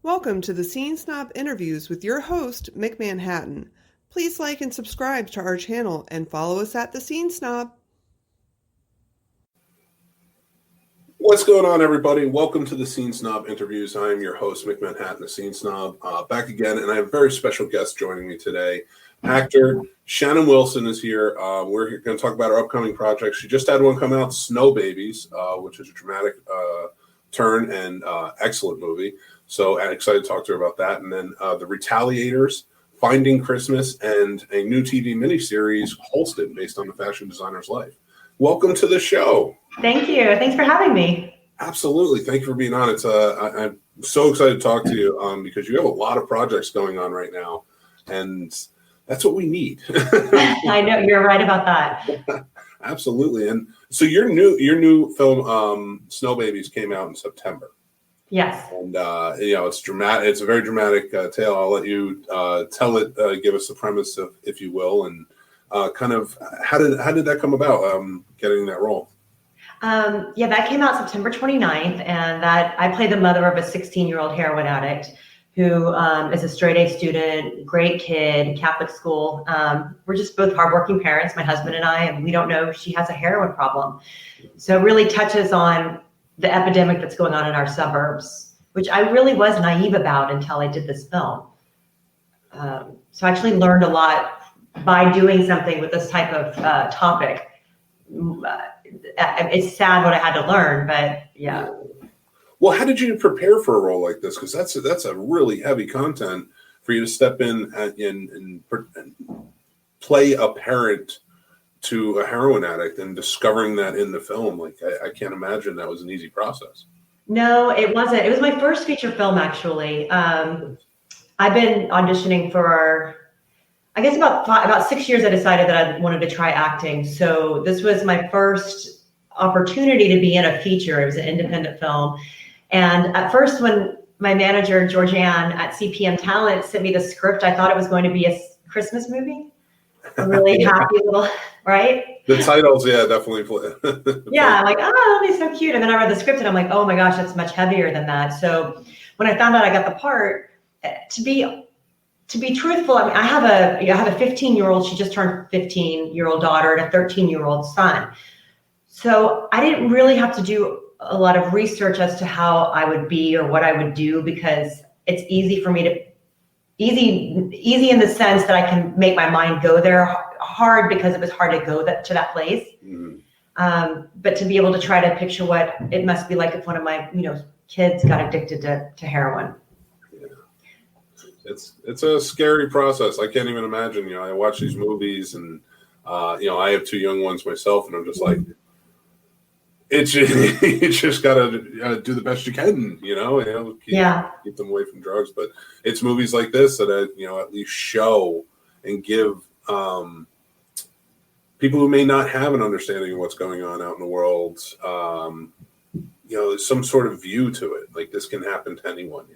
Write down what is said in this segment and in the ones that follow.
Welcome to the Scene Snob Interviews with your host, Mick Manhattan. Please like and subscribe to our channel and follow us at the Scene Snob. What's going on, everybody? Welcome to the Scene Snob Interviews. I am your host, Mick Manhattan, the Scene Snob, back again, and I have a very special guest joining me today. Actor Shannan Wilson is here. We're going to talk about our upcoming project. She just had one come out, Snow Babies, which is a dramatic turn and excellent movie. So I'm excited to talk to her about that. And then The Retaliators, Finding Christmas, and a new TV miniseries, Holston, based on the fashion designer's life. Welcome to the show. Thank you. Thanks for having me. Absolutely. Thank you for being on. I'm so excited to talk to you because you have a lot of projects going on right now, and that's what we need. I know, you're right about that. Absolutely. And so your new film, Snow Babies, came out in September. Yes. And it's dramatic. It's a very dramatic tale. I'll let you tell it. Give us the premise, if you will, and kind of how did that come about? Getting that role. That came out September 29th, and that I play the mother of a 16-year-old heroin addict who is a straight A student, great kid, Catholic school. We're just both hardworking parents, my husband and I, and we don't know she has a heroin problem. So it really touches on the epidemic that's going on in our suburbs, which I really was naive about until I did this film. So I actually learned a lot by doing something with this type of topic. It's sad what I had to learn, but yeah. Well, how did you prepare for a role like this? Because that's a really heavy content for you to step in and play a parent to a heroin addict and discovering that in the film. Like, I can't imagine that was an easy process. No, it wasn't. It was my first feature film, actually. I've been auditioning for, I guess about 6 years. I decided that I wanted to try acting. So this was my first opportunity to be in a feature. It was an independent film. And at first, when my manager, Georgianne at CPM Talent, sent me the script, I thought it was going to be a Christmas movie. A really happy little, right? The titles, yeah, definitely. Yeah, I'm like, oh, that'll be so cute. And then I read the script and I'm like, oh my gosh, that's much heavier than that. So when I found out I got the part, to be truthful, I mean, I have a 15-year-old, she just turned 15-year-old daughter and a 13-year-old son. So I didn't really have to do a lot of research as to how I would be or what I would do, because it's easy for me to, easy in the sense that I can make my mind go there. Hard because it was hard to go to that place. Mm-hmm. But to be able to try to picture what it must be like if one of my kids got addicted to heroin. Yeah. It's a scary process. I can't even imagine. I watch these movies and I have two young ones myself, and I'm just like, it's just gotta do the best you can, keep them away from drugs. But it's movies like this that at least show and give people who may not have an understanding of what's going on out in the world, some sort of view to it. Like, this can happen to anyone,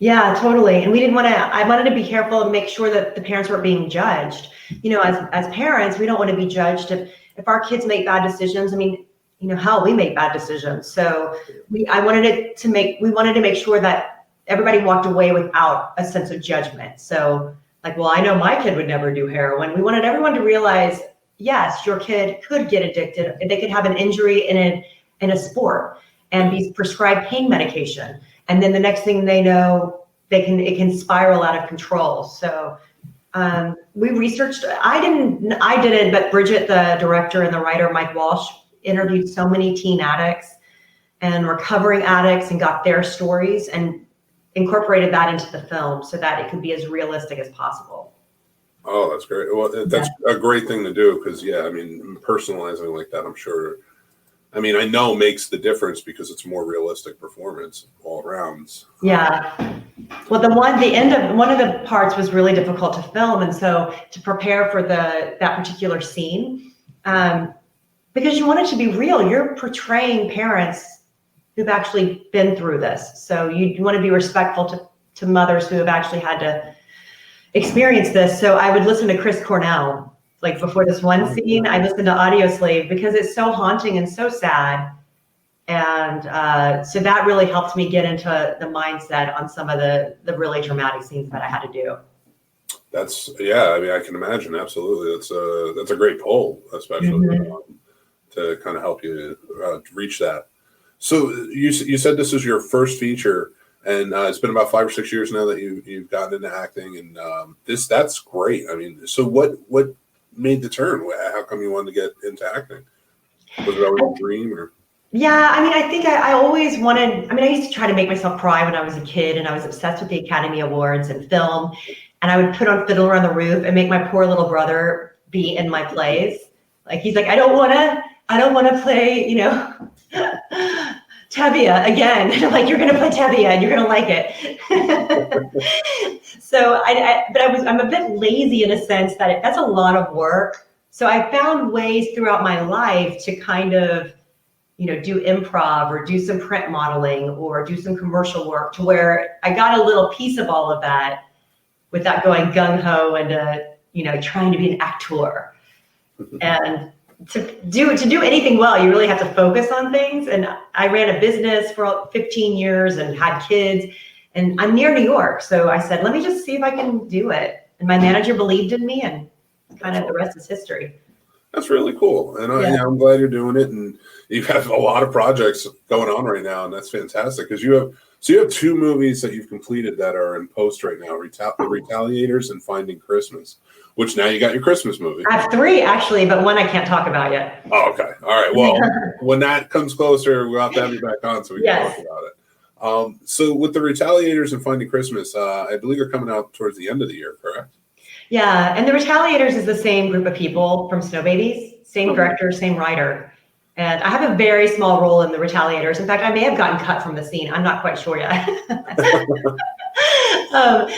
Yeah, totally. And we didn't I wanted to be careful and make sure that the parents weren't being judged. As parents, we don't want to be judged if our kids make bad decisions. I mean, hell, we make bad decisions. So we wanted to make sure that everybody walked away without a sense of judgment. So like, well, I know my kid would never do heroin. We wanted everyone to realize, yes, your kid could get addicted. They could have an injury in a sport and be prescribed pain medication. And then the next thing they know, it can spiral out of control. So we researched, I didn't, but Bridget, the director and the writer, Mike Walsh, interviewed so many teen addicts and recovering addicts and got their stories and incorporated that into the film so that it could be as realistic as possible. Oh, that's great. Well, that's a great thing to do because, personalizing like that, I'm sure, I know makes the difference because it's more realistic performance all around. Yeah. Well, the end of one of the parts was really difficult to film. And so to prepare for that particular scene, because you want it to be real, you're portraying parents who've actually been through this. So you want to be respectful to mothers who have actually had to experience this. So I would listen to Chris Cornell, like before this one scene, I listened to Audio Slave because it's so haunting and so sad. And so that really helped me get into the mindset on some of the really dramatic scenes that I had to do. Yeah. I mean, I can imagine. Absolutely. That's a great pull, especially to kind of help you reach that. So you said this is your first feature, and it's been about 5 or 6 years now that you've gotten into acting, and that's great. I mean, so what made the turn? How come you wanted to get into acting? Was it always a dream, or? Yeah, I mean, I think I always wanted, I mean, I used to try to make myself cry when I was a kid, and I was obsessed with the Academy Awards and film, and I would put on Fiddler on the Roof and make my poor little brother be in my plays. Like, he's like, I don't want to play, you know, Tevye again. And I'm like, you're going to play Tevye and you're going to like it. So I'm a bit lazy in a sense that that's a lot of work. So I found ways throughout my life to kind of, you know, do improv or do some print modeling or do some commercial work to where I got a little piece of all of that without going gung-ho and, you know, trying to be an actor. And to do anything well, you really have to focus on things. And I ran a business for 15 years and had kids, and I'm near New York. So I said, let me just see if I can do it. And my manager believed in me, and kind of the rest is history. That's really cool. And I'm glad you're doing it. And you have a lot of projects going on right now, and that's fantastic because you have 2 movies that you've completed that are in post right now, The Retaliators and Finding Christmas, which now you got your Christmas movie. I have 3 actually, but one I can't talk about yet. Oh, okay. All right. Well, when that comes closer, we'll have to have you back on so we can talk about it. So with The Retaliators and Finding Christmas, I believe they're coming out towards the end of the year, correct? Yeah, and The Retaliators is the same group of people from Snow Babies, same director, same writer. And I have a very small role in The Retaliators. In fact, I may have gotten cut from the scene. I'm not quite sure yet. But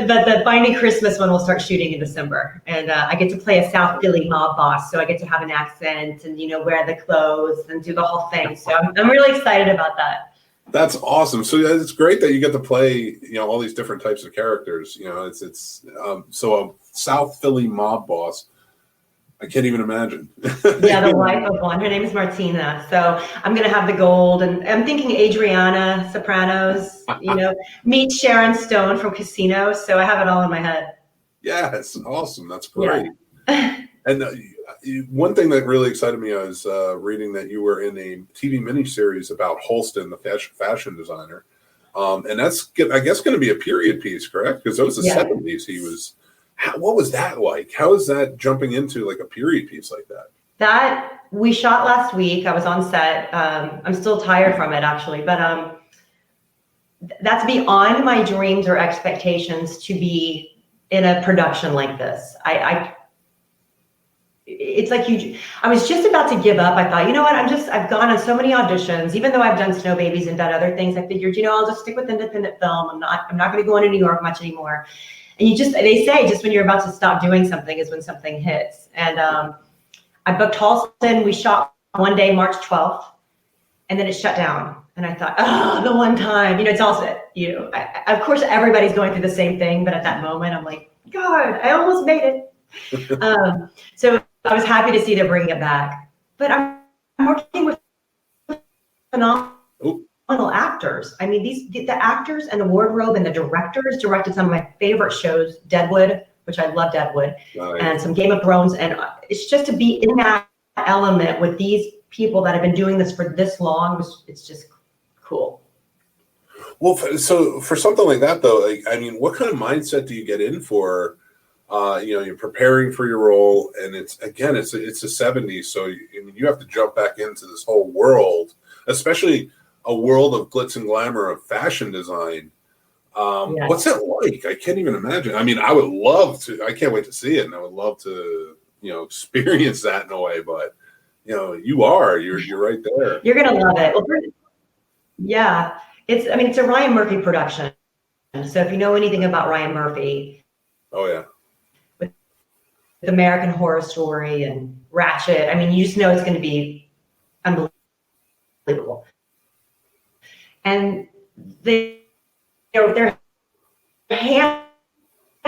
the Finding Christmas one will start shooting in December. And I get to play a South Philly mob boss. So I get to have an accent and, you know, wear the clothes and do the whole thing. So I'm really excited about that. That's awesome. So it's great that you get to play, you know, all these different types of characters. You know, so a South Philly mob boss. I can't even imagine. Yeah, the wife of one. Her name is Martina. So I'm going to have the gold, and I'm thinking Adriana Sopranos. You know, meet Sharon Stone from Casino. So I have it all in my head. Yeah, it's awesome. That's great. Yeah. And one thing that really excited me, I was reading that you were in a TV miniseries about Holston, the fashion designer. And that's, I guess, going to be a period piece, correct? Because it was the 70s he was. What was that like? How is that jumping into like a period piece like that? That we shot last week. I was on set. I'm still tired from it, actually. But that's beyond my dreams or expectations to be in a production like this. It's like I was just about to give up. I thought, you know what? I've gone on so many auditions, even though I've done Snow Babies and done other things. I figured, you know, I'll just stick with independent film. I'm not going to go into New York much anymore. And they say just when you're about to stop doing something is when something hits. And I booked Halston. We shot one day, March 12th, and then it shut down. And I thought, the one time, you know, it's also, you know, of course, everybody's going through the same thing. But at that moment, I'm like, God, I almost made it. So I was happy to see they're bringing it back. But I'm working with phenomenal actors. I mean, the actors and the wardrobe and the directors directed some of my favorite shows, Deadwood, which I love Deadwood, and some Game of Thrones. And it's just to be in that element with these people that have been doing this for this long, it's just cool. Well, so for something like that, though, like, I mean, what kind of mindset do you get in for? You know, you're preparing for your role, and it's the 70s, so you have to jump back into this whole world, especially a world of glitz and glamour of fashion design. Yes. What's that like? I can't even imagine. I mean, I would love to. I can't wait to see it, and I would love to, you know, experience that in a way. But you know, you're right there. You're gonna love it. Well, yeah, it's a Ryan Murphy production. So if you know anything about Ryan Murphy, oh yeah. With American Horror Story and Ratchet, I mean, you just know it's going to be unbelievable. And they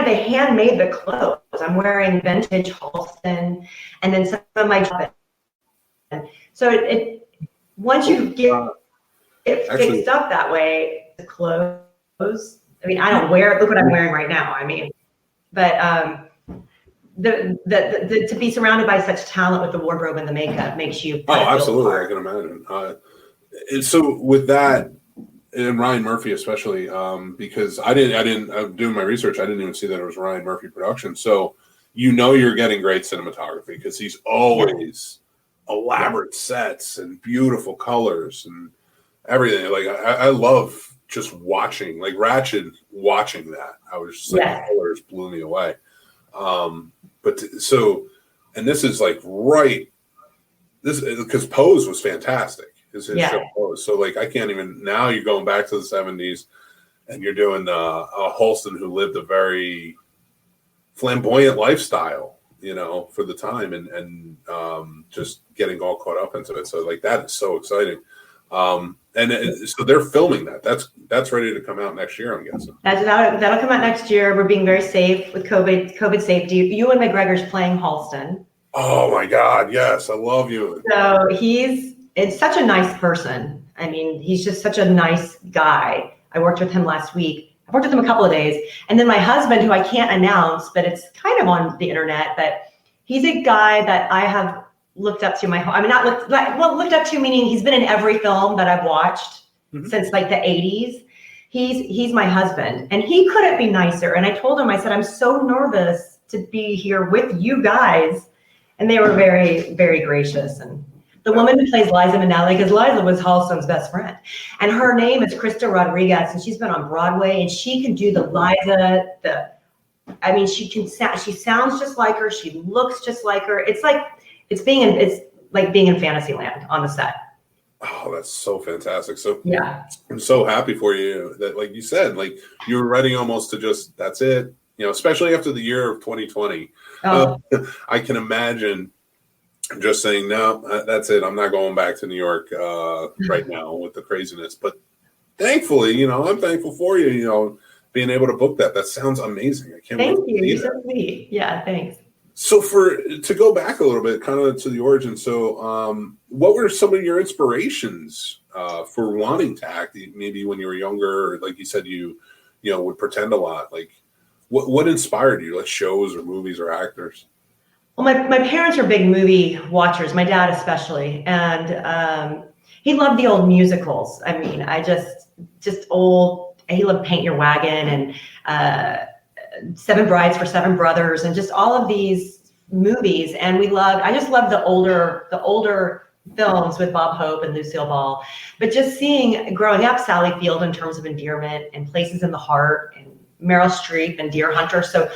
handmade the clothes. I'm wearing vintage Halston, and then some of my. So once you get it Actually, fixed up that way, the clothes. I mean, I don't wear. Look what I'm wearing right now. I mean, but the to be surrounded by such talent with the wardrobe and the makeup makes you. oh, absolutely, I can imagine. And so with that, and Ryan Murphy especially, because I'm doing my research. I didn't even see that it was Ryan Murphy production. So you're getting great cinematography because he's always elaborate sets and beautiful colors and everything. Like I love just watching, like Ratched, watching that. I was just like, the colors blew me away. And this is like this because Pose was fantastic. His show Pose. So like I can't even, now you're going back to the 70s and you're doing a Holston who lived a very flamboyant lifestyle, for the time and just getting all caught up into it. So like that is so exciting. So they're filming that. That's ready to come out next year, I'm guessing. That'll come out next year. We're being very safe with COVID safety. Ewan McGregor's playing Halston. Oh my God, yes, I love Ewan. So it's such a nice person. I mean, he's just such a nice guy. I worked with him last week. I worked with him a couple of days. And then my husband, who I can't announce, but it's kind of on the internet, but he's a guy that I have looked up to looked up to meaning he's been in every film that I've watched since like the 80s. He's my husband, and he couldn't be nicer. And I told him, I said, I'm so nervous to be here with you guys. And they were very, very gracious. And the woman who plays Liza Minnelli, because Liza was Halston's best friend, and her name is Krista Rodriguez, and she's been on Broadway, and she can do the Liza. She sounds just like her. She looks just like her. It's like being in Fantasyland on the set. Oh, that's so fantastic. So yeah, I'm so happy for you that, like you said, like you were ready almost to just, that's it. Especially after the year of 2020. I can imagine just saying, no, that's it. I'm not going back to New York right now with the craziness. But thankfully, I'm thankful for you, being able to book that. That sounds amazing. I can't wait. Thank you. You're so sweet. Yeah, thanks. So to go back a little bit, kind of to the origin. So what were some of your inspirations for wanting to act? Maybe when you were younger, or like you said, you would pretend a lot. Like what inspired you, like shows or movies or actors? Well, my parents are big movie watchers, my dad especially. And he loved the old musicals. I mean, he loved Paint Your Wagon and Seven Brides for Seven Brothers and just all of these movies. And I just loved the older films with Bob Hope and Lucille Ball. But just growing up, Sally Field in terms of endearment and Places in the Heart and Meryl Streep and Deer Hunter. So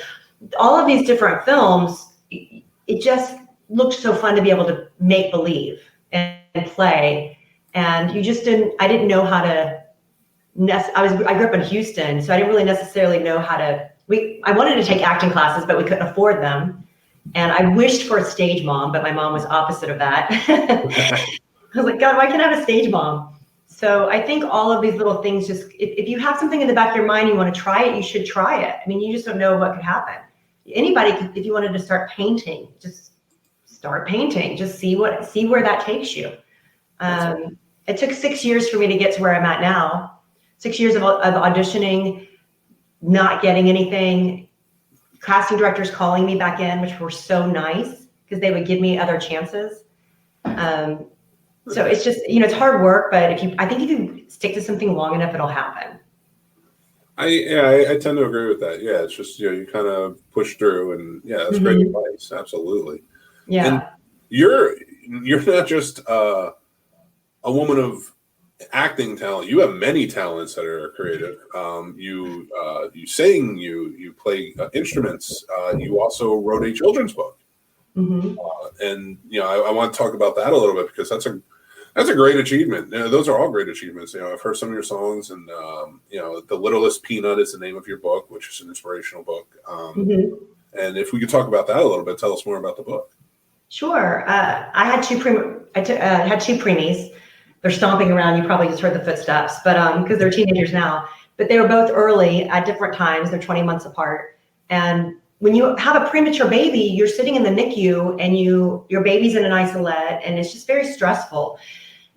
all of these different films, it just looked so fun to be able to make believe and play. And I didn't know how to, I grew up in Houston, so I didn't really necessarily know how to, I wanted to take acting classes, but we couldn't afford them. And I wished for a stage mom, but my mom was opposite of that. I was like, God, why can't I have a stage mom? So I think all of these little things, just if you have something in the back of your mind, you want to try it, you should try it. I mean, you just don't know what could happen. Anybody could, if you wanted to start painting, just start painting. Just see where that takes you. It took 6 years for me to get to where I'm at now. 6 years of auditioning, not getting anything, casting directors calling me back in, which were so nice because they would give me other chances. So it's just, it's hard work, but I think if you stick to something long enough, it'll happen. I tend to agree with that. Yeah, it's just, you kind of push through, and yeah, that's great advice. Absolutely. Yeah. And you're not just a woman of acting talent. You have many talents that are creative. You sing, you play instruments. You also wrote a children's book. And I want to talk about that a little bit because that's a great achievement. Those are all great achievements. I've heard some of your songs, and The Littlest Peanut is the name of your book, which is an inspirational book. And if we could talk about that a little bit, tell us more about the book. Sure. I had two preemies. They're stomping around. You probably just heard the footsteps, but because they're teenagers now. But they were both early at different times. They're 20 months apart. And when you have a premature baby, you're sitting in the NICU and your baby's in an isolette, and it's just very stressful.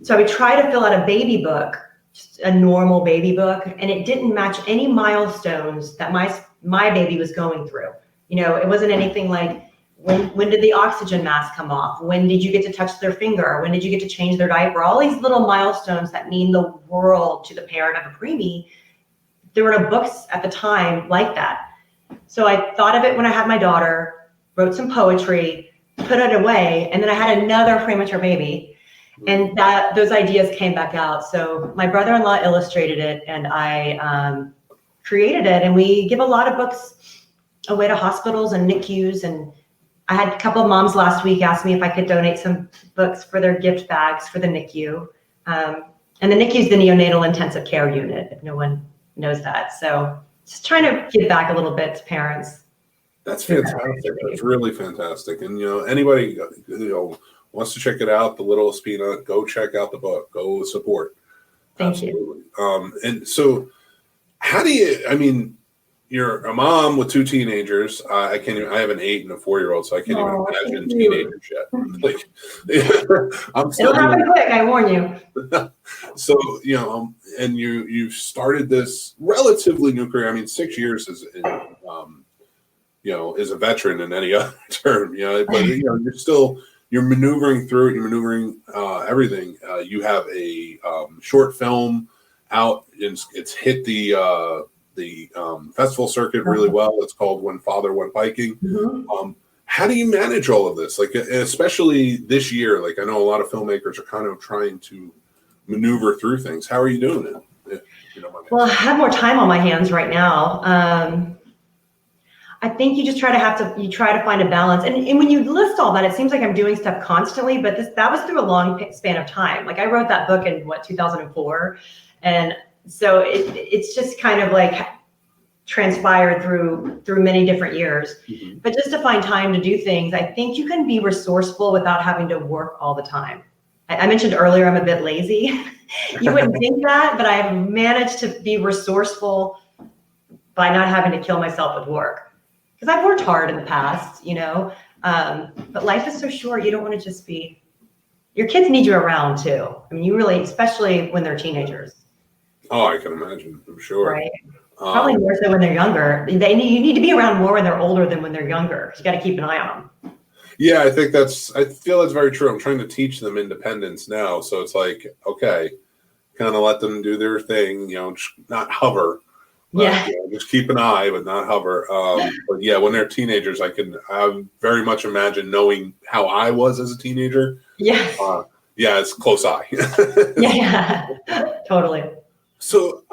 So I would try to fill out a baby book, just a normal baby book, and it didn't match any milestones that my baby was going through. It wasn't anything like, when did the oxygen mask come off? When did you get to touch their finger? When did you get to change their diaper? All these little milestones that mean the world to the parent of a preemie. There were no books at the time like that. So I thought of it when I had my daughter, wrote some poetry, put it away, and then I had another premature baby. And those ideas came back out. So my brother-in-law illustrated it, and I created it. And we give a lot of books away to hospitals and NICUs. And I had a couple of moms last week ask me if I could donate some books for their gift bags for the NICU. And the NICU is the neonatal intensive care unit, if no one knows that. So just trying to give back a little bit to parents. That's fantastic. That's really fantastic. And, anybody, wants to check it out, The Littlest Peanut, go check out the book. Go support. Thank you. And so how do you, you're a mom with two teenagers. I have an 8 and a 4-year-old, so I can't even imagine teenagers yet. It'll happen quick, I warn you. So, and you've started this relatively new career. 6 years is a veteran in any other term, but you're maneuvering through it. You're maneuvering everything. You have a short film out. It's hit the festival circuit really well. It's called When Father Went Biking. Mm-hmm. How do you manage all of this? Especially this year, I know a lot of filmmakers are kind of trying to maneuver through things. How are you doing it? Well, I have more time on my hands right now. I think you just try to find a balance. And when you list all that, it seems like I'm doing stuff constantly, but that was through a long span of time. I wrote that book in 2004. And so it's just kind of transpired through many different years. Mm-hmm. But just to find time to do things, I think you can be resourceful without having to work all the time. I mentioned earlier, I'm a bit lazy. You wouldn't think that, but I've managed to be resourceful by not having to kill myself with work. Because I've worked hard in the past, but life is so short. You don't want to just be, your kids need you around too. You really, especially when they're teenagers. Oh, I can imagine. I'm sure. Right. Probably more so when they're younger. You need to be around more when they're older than when they're younger. You got to keep an eye on them. Yeah, I feel that's very true. I'm trying to teach them independence now. So it's okay, kind of let them do their thing, not hover. But, just keep an eye, but not hover. But yeah, when they're teenagers, I very much imagine knowing how I was as a teenager. Yes. It's close eye. Yeah, totally. So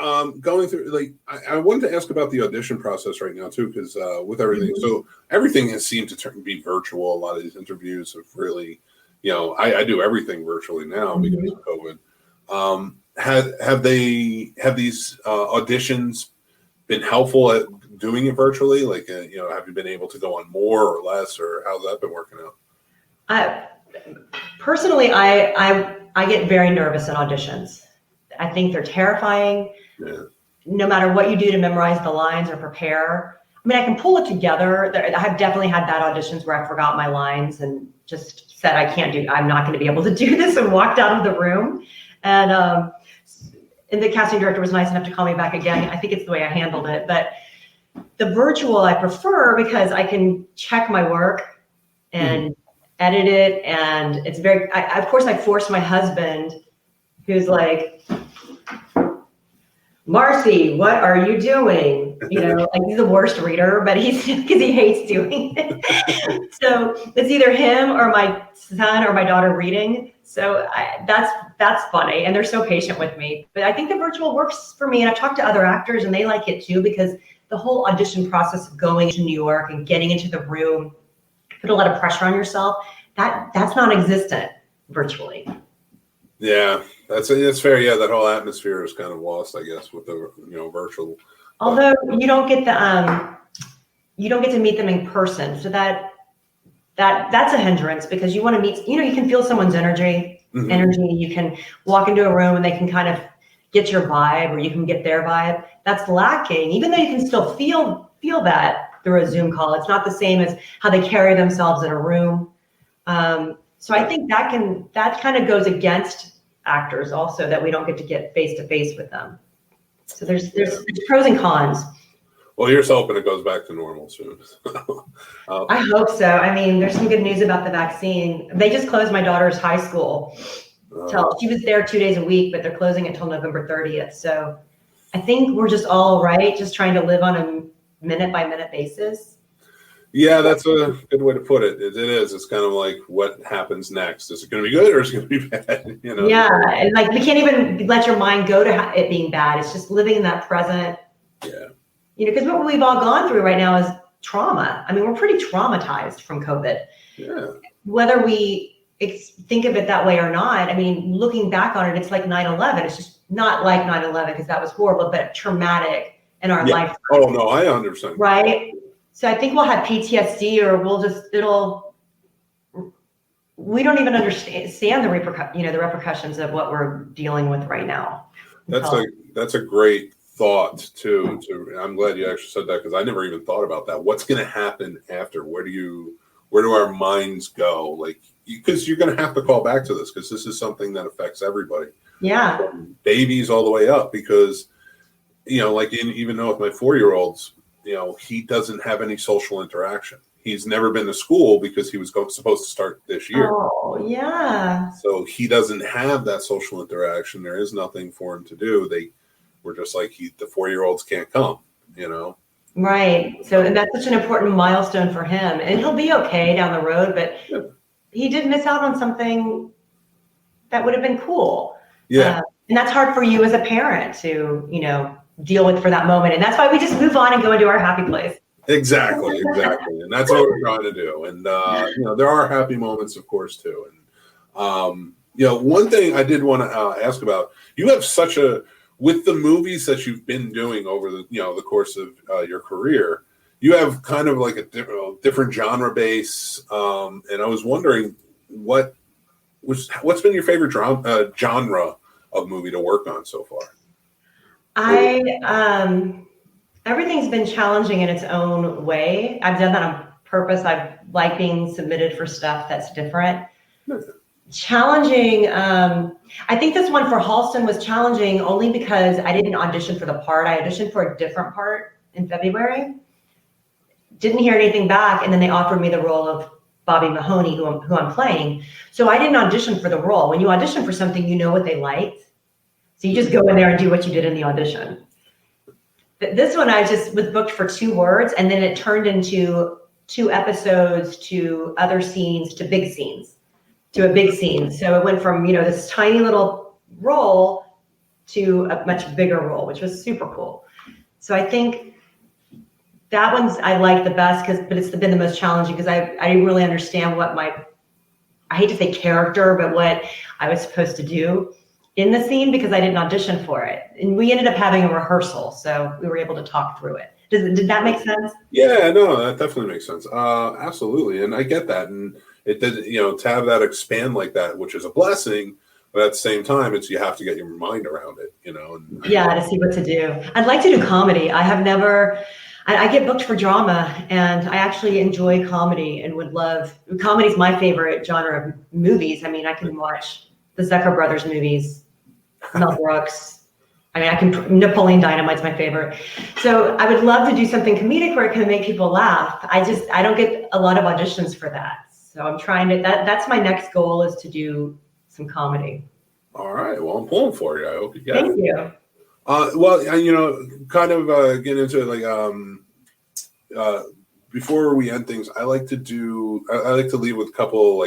going through, I wanted to ask about the audition process right now too, because with everything, mm-hmm. So everything has seemed to be virtual. A lot of these interviews have really, I do everything virtually now mm-hmm. because of COVID. Have these auditions been helpful at doing it virtually? Have you been able to go on more or less, or how's that been working out? Personally, I get very nervous in auditions. I think they're terrifying. Yeah. No matter what you do to memorize the lines or prepare. I can pull it together. I have definitely had bad auditions where I forgot my lines and just said, I'm not going to be able to do this, and walked out of the room. And the casting director was nice enough to call me back again. I think it's the way I handled it. But the virtual I prefer because I can check my work and edit it. And it's of course, I forced my husband, who's like, Marcy, what are you doing? He's the worst reader, but because he hates doing it. So it's either him or my son or my daughter reading. So that's funny. And they're so patient with me. But I think the virtual works for me. And I've talked to other actors and they like it too, because the whole audition process of going to New York and getting into the room, put a lot of pressure on yourself. That's non-existent virtually. Yeah, that's fair. Yeah, that whole atmosphere is kind of lost, I guess, with the virtual. Although you don't get to meet them in person, so that's a hindrance, because you want to meet. You can feel someone's energy. Mm-hmm. You can walk into a room and they can kind of get your vibe, or you can get their vibe. That's lacking, even though you can still feel that through a Zoom call. It's not the same as how they carry themselves in a room. So I think that kind of goes against actors also that we don't get face to face with them. So there's pros and cons. Well, here's hoping it goes back to normal soon. I hope so. I mean, there's some good news about the vaccine. They just closed my daughter's high school. She was there 2 days a week, but they're closing it till November 30th. So I think we're just all right, just trying to live on a minute by minute basis. Yeah, that's a good way to put it. It is. It's kind of like what happens next. Is it going to be good or is it going to be bad? You know? Yeah, and like we can't even let your mind go to it being bad. It's just living in that present. Yeah. You know, because what we've all gone through right now is trauma. I mean, we're pretty traumatized from COVID. Yeah. Whether we think of it that way or not, I mean, looking back on it, it's like 9/11. It's just not like 9/11 because that was horrible, but traumatic in our life. Oh, no, I understand. Right? So I think we'll have PTSD or we don't even understand the repercussions of what we're dealing with right now. That's a great thought too. I'm glad you actually said that because I never even thought about that. What's going to happen after? Where do our minds go? Like, because you're going to have to call back to this because this is something that affects everybody. Yeah. From babies all the way up because, like even though with my 4-year-olds, he doesn't have any social interaction. He's never been to school because he was supposed to start this year. Oh, yeah. So he doesn't have that social interaction. There is nothing for him to do. We're just like the 4-year-olds can't come, Right. So, and that's such an important milestone for him. And he'll be okay down the road, but he did miss out on something that would have been cool. Yeah. And that's hard for you as a parent to, deal with for that moment. And that's why we just move on and go into our happy place. Exactly. And that's what we're trying to do. And, there are happy moments, of course, too. And, one thing I did want to ask about, you have with the movies that you've been doing over the course of your career, you have kind of like a different genre base. And I was wondering what's been your favorite genre of movie to work on so far? Everything's been challenging in its own way. I've done that on purpose. I like being submitted for stuff that's different. Challenging. I think this one for Halston was challenging only because I didn't audition for the part. I auditioned for a different part in February. Didn't hear anything back, and then they offered me the role of Bobby Mahoney, who I'm playing. So I didn't audition for the role. When you audition for something, you know what they liked. So you just go in there and do what you did in the audition. This one, I just was booked for 2 words, and then it turned into 2 episodes to other scenes to big scenes, to a big scene. So it went from, this tiny little role to a much bigger role, which was super cool. So I think that one's I like the best but it's been the most challenging because I didn't really understand what I hate to say character, but what I was supposed to do in the scene because I didn't audition for it. And we ended up having a rehearsal, so we were able to talk through it. Did that make sense? Yeah, no, that definitely makes sense. Absolutely. And I get that. And it did, to have that expand like that, which is a blessing, but at the same time, you have to get your mind around it, And, to see what to do. I'd like to do comedy. I get booked for drama, and I actually enjoy comedy and comedy's my favorite genre of movies. I mean, I can watch the Zucker Brothers movies, Mel Brooks. I mean, Napoleon Dynamite's my favorite. So I would love to do something comedic where it can make people laugh. I don't get a lot of auditions for that. So I'm trying to, that's my next goal is to do some comedy. All right. Well, I'm pulling for you. I hope you get it. Thank you. Kind of get into it, before we end things, I like to leave with a couple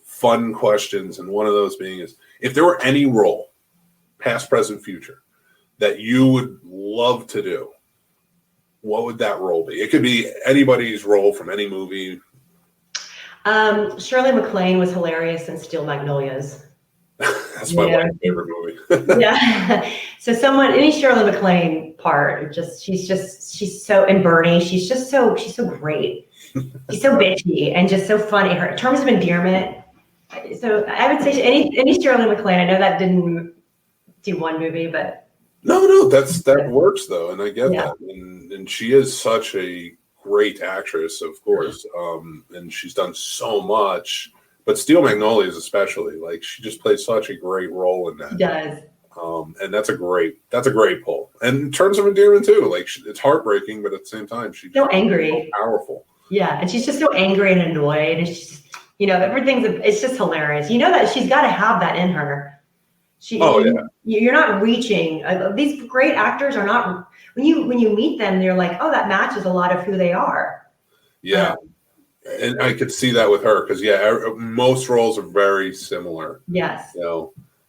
fun questions. And one of those being is, if there were any role, past, present, future, that you would love to do, what would that role be? It could be anybody's role from any movie. Shirley MacLaine was hilarious in Steel Magnolias. That's my favorite movie. Yeah. So any Shirley MacLaine part, she's so, and Bernie, she's so great. She's so bitchy and just so funny. Her terms of endearment. So I would say any Shirley MacLaine. I know that didn't do one movie, but no, that works though, and I get that. And she is such a great actress, of course, and she's done so much But Steel Magnolias especially, like she just plays such a great role in that. She does. And that's a great pull. And in terms of endearment too, like it's heartbreaking, but at the same time, she's so angry, so powerful. Yeah, and she's just so angry and annoyed, and she's, it's just hilarious. You know that she's got to have that in her. You're not reaching. These great actors are not. When you meet them, they're like, oh, that matches a lot of who they are. Yeah, and I could see that with her because most roles are very similar. Yes.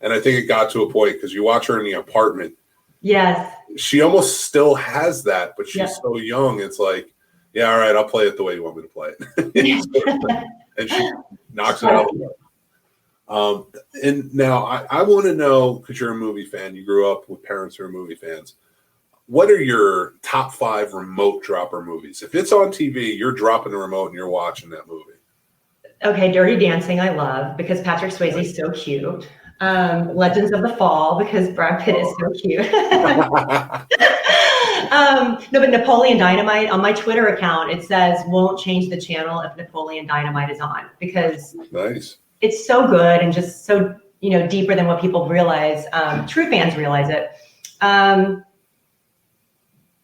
And I think it got to a point because you watch her in The Apartment. Yes. She almost still has that, but she's so young. It's like, yeah, all right, I'll play it the way you want me to play it. And she knocks it out of the park. And now I want to know, because you're a movie fan, you grew up with parents who are movie fans. What are your top 5 remote dropper movies? If it's on TV, you're dropping the remote and you're watching that movie. Okay, Dirty Dancing I love because Patrick Swayze is so cute. Legends of the Fall because Brad Pitt is so cute. No, but Napoleon Dynamite, on my Twitter account, it says won't change the channel if Napoleon Dynamite is on because it's so good and just so, deeper than what people realize. True fans realize it.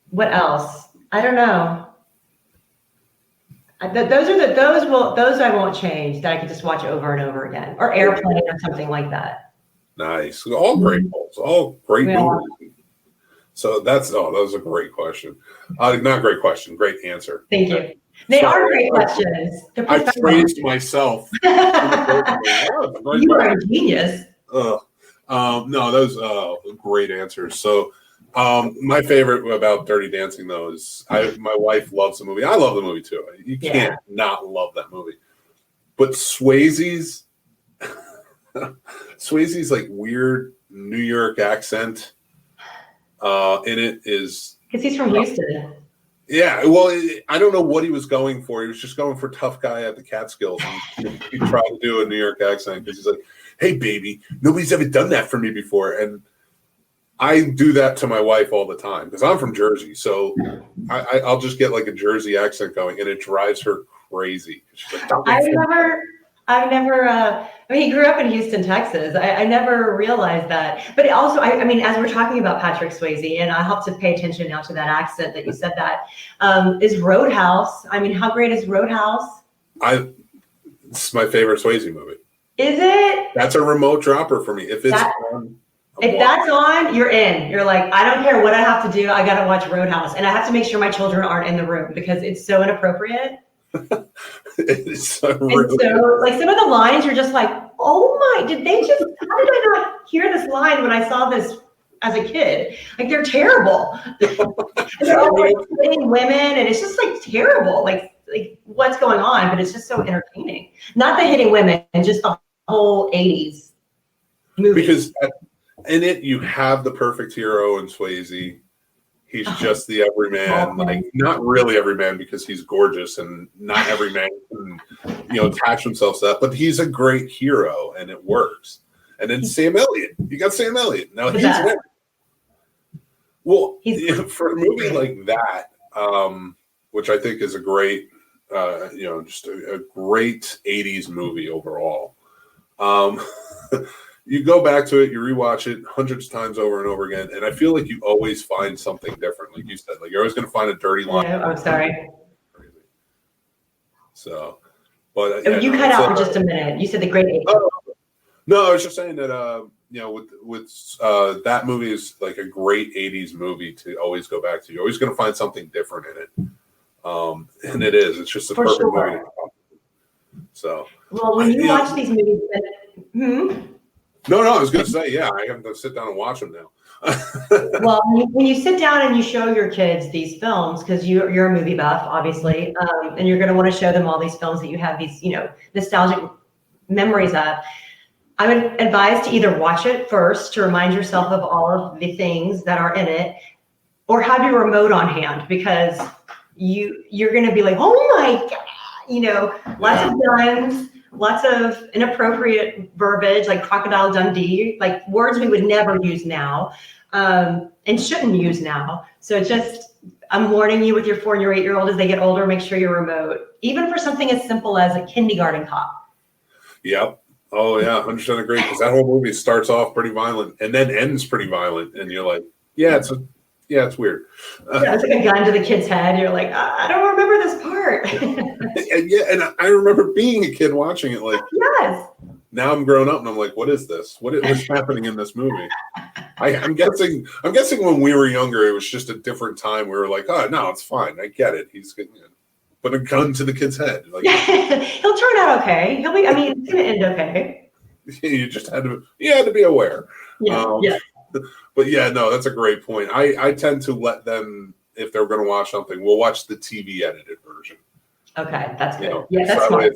What else? I don't know. Those I won't change, that I could just watch over and over again, or Airplane or something like that. Nice. All great roles, all great movies. So that was a great question. Not great question, great answer. Thank you. They are great questions. I praised myself. You are a genius. No, those great answers. So my favorite about Dirty Dancing though is my wife loves the movie. I love the movie too. You can't not love that movie. But Swayze's like weird New York accent in it is because he's from Houston. Yeah, well, I don't know what he was going for. He was just going for tough guy at the Catskills. He tried to do a New York accent because he's like, "Hey, baby, nobody's ever done that for me before." And I do that to my wife all the time because I'm from Jersey. So I'll just get like a Jersey accent going, and it drives her crazy. She's like, I've never, he grew up in Houston, Texas. I never realized that. But also, as we're talking about Patrick Swayze, and I have to pay attention now to that accent that you said that, is Roadhouse. How great is Roadhouse? It's my favorite Swayze movie. Is it? That's a remote dropper for me. If it's on. If that's on, you're in. You're like, I don't care what I have to do. I got to watch Roadhouse. And I have to make sure my children aren't in the room because it's so inappropriate. It's so like some of the lines you're just like, oh my, how did I not hear this line when I saw this as a kid? Like they're terrible. And they're all like hitting women and it's just like terrible. Like what's going on? But it's just so entertaining. Not the hitting women and just the whole 80s movie. Because in it you have the perfect hero in Swayze. He's just the everyman, like not really everyman because he's gorgeous and not every man can, attach himself to that. But he's a great hero and it works. And then Sam Elliott, you got Sam Elliott. Now he's in it. Well, for a movie like that, which I think is a great, just a great '80s movie overall. You go back to it, you rewatch it hundreds of times over and over again, and I feel like you always find something different. Like you said, like you're always going to find a dirty line. Yeah, I'm sorry. So, but you cut out for just a minute. You said the great 80s. No, I was just saying that with that movie is like a great '80s movie to always go back to. You're always going to find something different in it, and it is. It's just a perfect movie. So, well, when you watch these movies, No, I was going to say, I have to sit down and watch them now. Well, when you sit down and you show your kids these films, because you're a movie buff, obviously, and you're going to want to show them all these films that you have these, nostalgic memories of, I would advise to either watch it first to remind yourself of all of the things that are in it, or have your remote on hand because you're going to be like, oh my God, lots of guns. Lots of inappropriate verbiage like Crocodile Dundee, like words we would never use now and shouldn't use now. So I'm warning you with your 4 and your 8-year-old as they get older, make sure you're remote, even for something as simple as a kindergarten cop. Yep. Oh yeah, 100% agree. Because that whole movie starts off pretty violent and then ends pretty violent, and you're like, it's weird. Yeah, it's like a gun to the kid's head. You're like, I don't remember this part. and I remember being a kid watching it. Like, yes. Now I'm grown up, and I'm like, what is this? What's happening in this movie? I'm guessing when we were younger, it was just a different time. We were like, oh no, it's fine. I get it. He's going to put a gun to the kid's head. Like, he'll turn out okay. It's going to end okay. You just had to be aware. Yeah. But yeah, no, that's a great point. I tend to let them, if they're going to watch something, we'll watch the TV edited version. Okay, that's good. That's smart.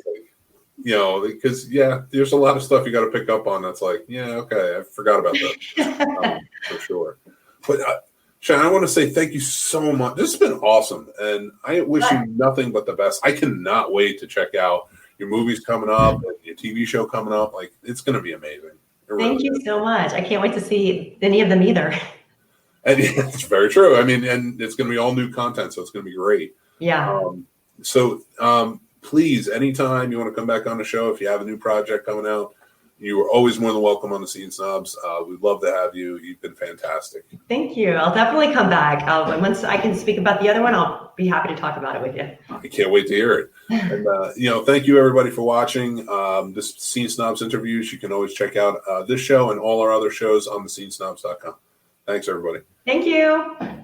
Because there's a lot of stuff you got to pick up on. That's like, okay, I forgot about that for sure. But Shannan, I want to say thank you so much. This has been awesome, and I wish you nothing but the best. I cannot wait to check out your movies coming up, and your TV show coming up. Like, it's going to be amazing. Thank you so much. I can't wait to see any of them either. And it's very true. I mean, and it's going to be all new content, so it's going to be great. Yeah. Please, anytime you want to come back on the show, if you have a new project coming out, you are always more than welcome on the Scene Snobs. We'd love to have you. You've been fantastic. Thank you. I'll definitely come back. Once I can speak about the other one, I'll be happy to talk about it with you. I can't wait to hear it. And, thank you, everybody, for watching this Scene Snobs Interviews. You can always check out this show and all our other shows on thescenesnobs.com. Thanks, everybody. Thank you.